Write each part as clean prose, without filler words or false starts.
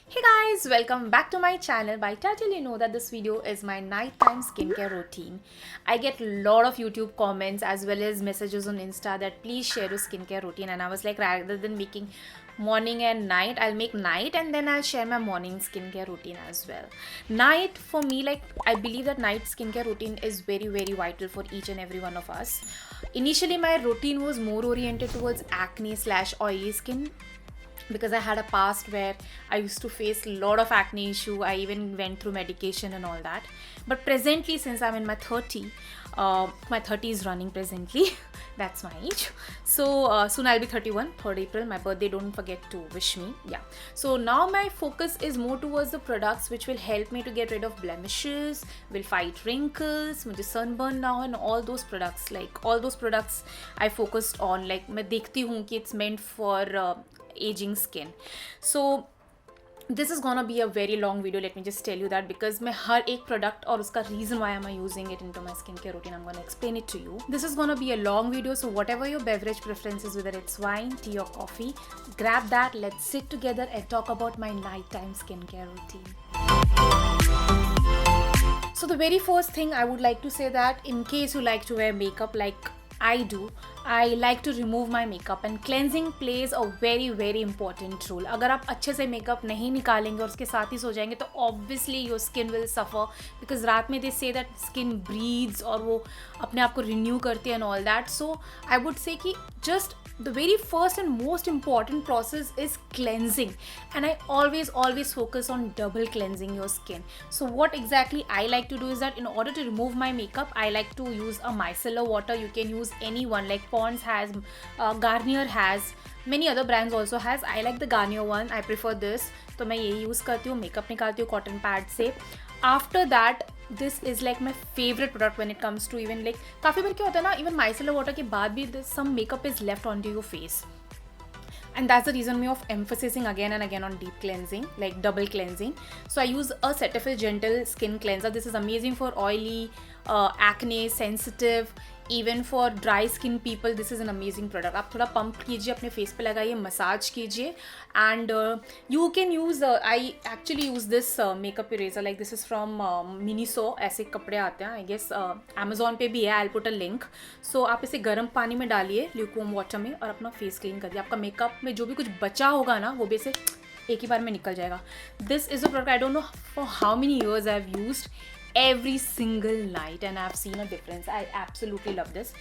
Hey guys, welcome back to my channel. By title, you know that this video is my nighttime skincare routine. I get a lot of YouTube comments as well as messages on Insta that please share your skincare routine. And I was like, rather than making morning and night, I'll make night and then I'll share my morning skincare routine as well. Night for me, like I believe that night skincare routine is very, very vital for each and every one of us. Initially, my routine was more oriented towards acne slash oily skin because I had a past where I used to face a lot of acne issue. I even went through medication and all that. But presently, since I'm in my 30 is running presently. That's my age. So soon I'll be 31, 3rd April. My birthday, don't forget to wish me. Yeah. So now my focus is more towards the products which will help me to get rid of blemishes, will fight wrinkles, मुझे sunburn now and all those products. Like all those products I focused on. Like मैं देखती हूँ कि it's meant for aging skin. So this is gonna be a very long video, let me just tell you that, because मैं हर एक product और उसका reason why am I using it into my skincare routine, I'm gonna explain it to you. This is gonna be a long video, so whatever your beverage preference is, whether it's wine, tea or coffee, grab that, let's sit together and talk about my nighttime skincare routine. So the very first thing I would like to say that in case you like to wear makeup like I do, I like to remove my makeup and cleansing plays a very very important role. अगर आप अच्छे से makeup नहीं निकालेंगे और उसके साथ ही सो जाएंगे तो obviously your skin will suffer because रात में they say that skin breathes और वो अपने आप को renew करती है and all that. So I would say कि just the very first and most important process is cleansing, and I always focus on double cleansing your skin. So what exactly I like to do is that in order to remove my makeup, I like to use a micellar water. You can use any one, like Pond's has, Garnier has, many other brands also has. I like the Garnier one, I prefer this. तो मैं ये use करती हूँ, makeup निकालती हूँ cotton pad से. After that this is like my favourite product when it comes to even like काफ़ी बार क्या होता है ना, इवन माइसेलर वाटर के बाद भी some makeup is left on to your face. And that's the reason me of emphasizing again and again on deep cleansing, like double cleansing. So I use a Cetaphil Gentle Skin Cleanser. This is amazing for oily, acne, sensitive, even for dry skin people. This is an amazing product. आप थोड़ा pump कीजिए, अपने face पे लगाइए, massage कीजिए, and you can use. I actually use this makeup eraser. Like this is from Miniso. ऐसे कपड़े आते हैं. I guess Amazon पे भी है. I'll put a link. So आप इसे गर्म पानी में डालिए, lukewarm water में, और अपना face clean करिए. आपका makeup में जो भी कुछ बचा होगा ना, वो भी से एक ही बार में निकल जाएगा. This is a product I don't know for how many years I've used every single night and I've seen a difference. I absolutely love this.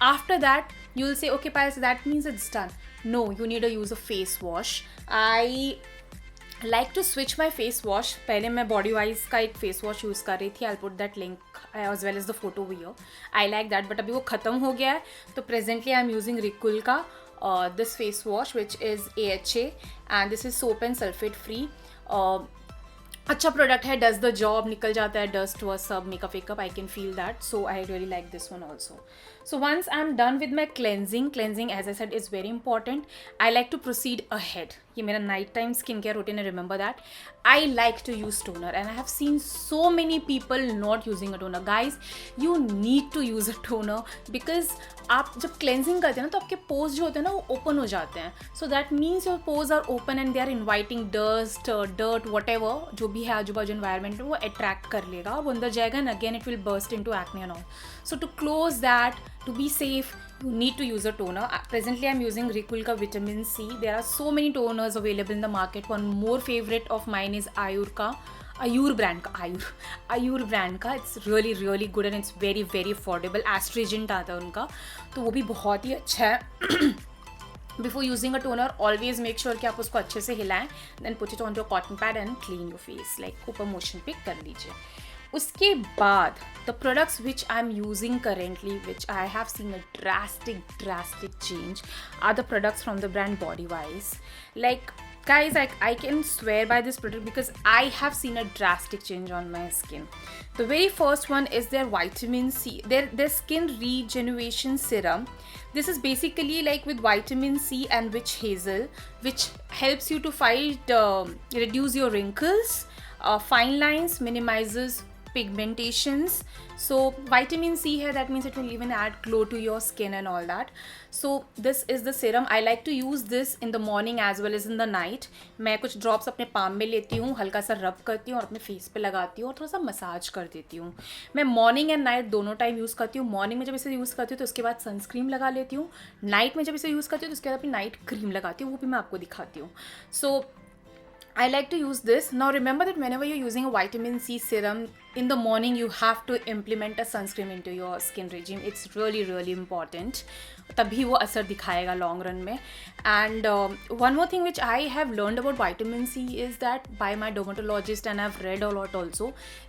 After that, you'll say, okay, Payal, so that means it's done. No, you need to use a face wash. I like to switch my face wash. पहले मैं body wise का एक face wash use कर रही थी. I'll put that link as well as the photo over here. I like that, but अभी वो ख़त्म हो गया है. तो presently I'm using Rikul का this face wash which is AHA, and this is soap and sulfate free. अच्छा product है, डज द जॉब, निकल जाता है डस्ट व सब makeup wake up. I can feel that, so I really like this one also. So once I'm done with my cleansing as I said is very important, I like to proceed ahead. ये मेरा night time skincare routine है, remember that. I like to use toner and I have seen so many people not using a toner. Guys, you need to use a toner because आप जब cleansing करते हैं ना तो आपके pores जो होते हैं ना वो open हो जाते हैं. So that means your pores are open and they are inviting dust, dirt, whatever जो भी है आजू बाजू environment में वो attract कर लेगा, वो अंदर जाएगा and again it will burst into acne and all. So to close that, to be safe, you need to use a toner. Presently I'm using Rikul ka vitamin C. There are so many toners available in the market. One more favorite of mine is Ayur brand का. It's really really good and it's very very affordable. Astringent आता है उनका, तो वो भी बहुत ही अच्छा है. Before using a toner, always make sure कि आप उसको अच्छे से हिलाएं, then put it onto a cotton pad and clean your face. Like ऊपर motion पे कर लीजिए. उसके बाद the products which I'm using currently, which I have seen a drastic change, are the products from the brand Body Wise. Like guys, I can swear by this product because I have seen a drastic change on my skin. The very first one is their vitamin C, their skin regeneration serum. This is basically like with vitamin C and witch hazel, which helps you to fight reduce your wrinkles, fine lines, minimizes pigmentations. So vitamin C है, that means it will even add glow to your skin and all that. So this is the serum. I like to use this in the morning as well as in the night. मैं कुछ drops अपने palm में लेती हूँ, हल्का सा रब करती हूँ और अपने फेस पे लगाती हूँ और थोड़ा सा मसाज कर देती हूँ. मैं मॉर्निंग एंड नाइट दोनों टाइम यूज़ करती हूँ. मॉर्निंग में जब इसे यूज़ करती हूँ तो उसके बाद सनस्क्रीन लगा लेती हूँ. नाइट में जब इसे यूज़ करती हूँ तो उसके बाद अपनी नाइट क्रीम लगाती हूँ, वो भी मैं आपको दिखाती हूँ. सो I like to use this. Now remember that whenever you're using a vitamin C serum, in the morning you have to implement a sunscreen into your skin regime. It's really really important. तभी वो असर दिखाएगा long run में. And one more thing which I have learned about vitamin C is that by my dermatologist, and I've read a lot also,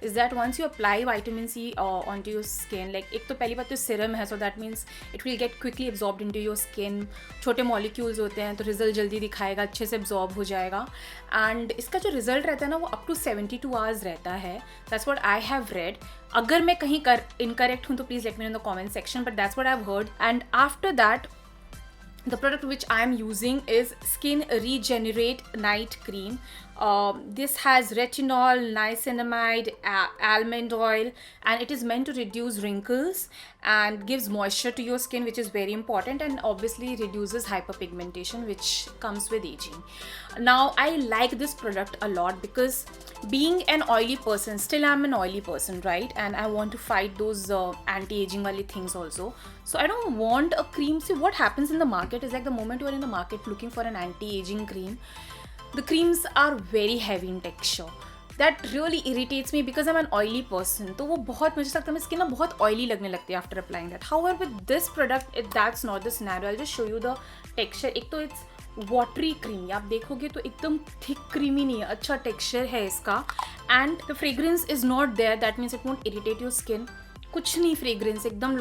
is that once you apply vitamin C onto your skin, like एक तो पहली बात तो serum है, so that means it will get quickly absorbed into your skin. छोटे molecules होते हैं तो रिजल्ट जल्दी दिखाएगा, अच्छे से absorb हो जाएगा. एंड इसका जो रिजल्ट रहता है ना वो up to 72 hours रहता है. That's what I have read. अगर मैं कहीं इनकरेक्ट हूँ तो please let me know in the comment section, but that's what I have heard. And after that the product which I am using is Skin Regenerate Night Cream. This has retinol, niacinamide, almond oil, and it is meant to reduce wrinkles and gives moisture to your skin, which is very important, and obviously reduces hyperpigmentation which comes with aging. Now I like this product a lot because being an oily person, still I'm an oily person, right? And I want to fight those anti-aging wali things also. So I don't want a cream. See, what happens in the market is like the moment you are in the market looking for an anti-aging cream, the creams are very heavy in texture. That really irritates me because I'm an oily person. तो वो बहुत मुझे लगता है मेरी skin ना बहुत oily लगने लगती है after applying that. However, with this product, that's not the scenario. I'll just show you the texture. एक तो it's watery creamy, आप देखोगे तो एकदम थिक क्रीमी नहीं है, अच्छा टेक्सचर है इसका. And the fragrance is not there, that means it won't irritate your skin. कुछ नहीं फ्रेग्रेंस एकदम.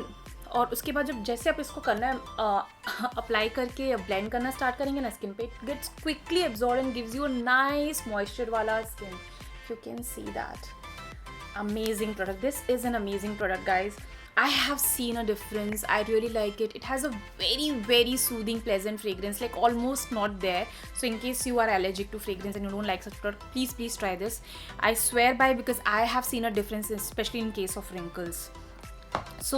और उसके बाद जब जैसे आप इसको करना है अप्लाई करके या ब्लेंड करना स्टार्ट करेंगे ना स्किन पे, it gets quickly absorb and gives you nice moisture वाला skin. You can see that. Amazing product. This is an amazing product, guys. I have seen a difference. I really like it. It has a very very soothing, pleasant fragrance, like almost not there. So in case you are allergic to fragrance and you don't like such product, please try this. I swear by, because I have seen a difference, especially in case of wrinkles. So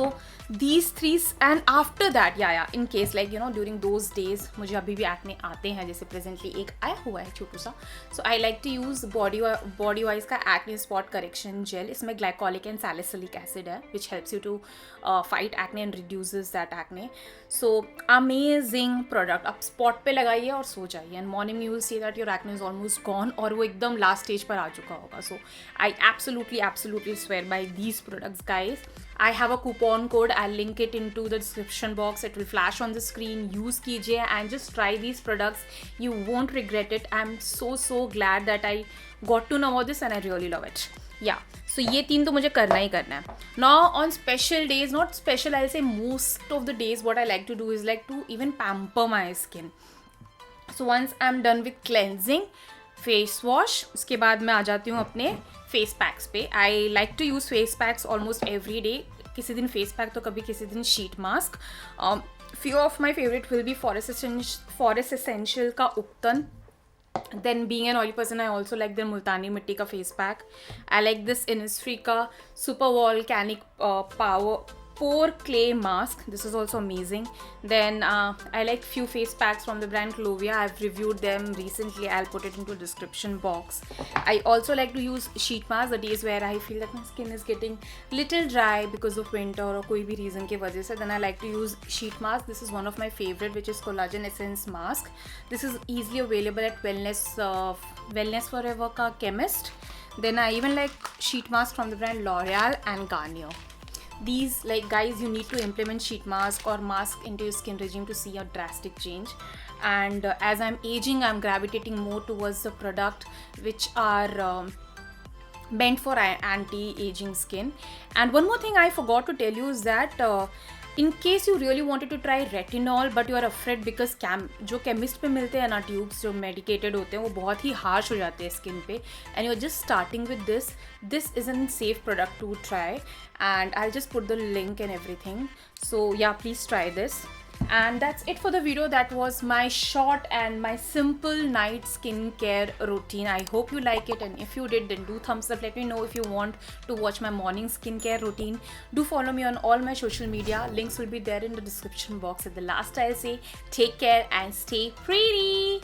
these three, and after that, in case like during those days मुझे अभी भी acne आते हैं, जैसे presently एक आया हुआ है छोटू सा. So I like to use Bodywise का एक्ने स्पॉट करेक्शन जेल. इसमें ग्लाइकोलिक एंड सैलिसिलिक एसिड है which helps you to fight acne and reduces that acne. So amazing product. आप स्पॉट पे लगाइए और सो जाइए, and morning you will see that your acne is almost gone, और वो एकदम लास्ट स्टेज पर आ चुका होगा. So I absolutely swear by these products, guys. I have a coupon code. I'll link it into the description box. It will flash on the screen. Use कीजिए and just try these products. You won't regret it. I'm so glad that I got to know about this and I really love it. Yeah. So ये तीन तो मुझे करना ही करना है. Now on special days, not special, I'll say most of the days, what I like to do is like to even pamper my skin. So once I'm done with cleansing, face wash, उसके बाद मैं आ जाती हूँ अपने face packs पे. I like to use face packs almost every day. किसी दिन face pack तो कभी किसी दिन sheet mask. Few of my favourite will be Forest Essentials का उपतन. Then being an oily person, I also like their multani mitti ka face pack. I like this Innisfree ka super volcanic pore clay mask. This is also amazing. Then I like few face packs from the brand Clovia. I've reviewed them recently. I'll put it into description box. I also like to use sheet mask the days where I feel that my skin is getting little dry because of winter or कोई भी reason के वजह से. Then I like to use sheet mask. This is one of my favorite, which is Collagen Essence mask. This is easily available at Wellness Forever का Chemist. Then I even like sheet mask from the brand L'Oreal and Garnier. These, like, guys, you need to implement sheet mask or mask into your skin regime to see a drastic change. And as I'm aging, I'm gravitating more towards the product which are meant for anti-aging skin. And one more thing I forgot to tell you is that in case you really wanted to try retinol but you are afraid because जो chemist पे मिलते हैं ना tubes जो medicated होते हैं वो बहुत ही हार्श हो जाते हैं स्किन पे, and you are just starting with this is an safe product to try, and I just put the link and everything. So yeah please try this. And that's it for the video. That was my short and my simple night skincare routine. I hope you like it, and if you did, then do thumbs up. Let me know if you want to watch my morning skincare routine. Do follow me on all my social media. Links will be there in the description box. At the last, I'll say take care and stay pretty.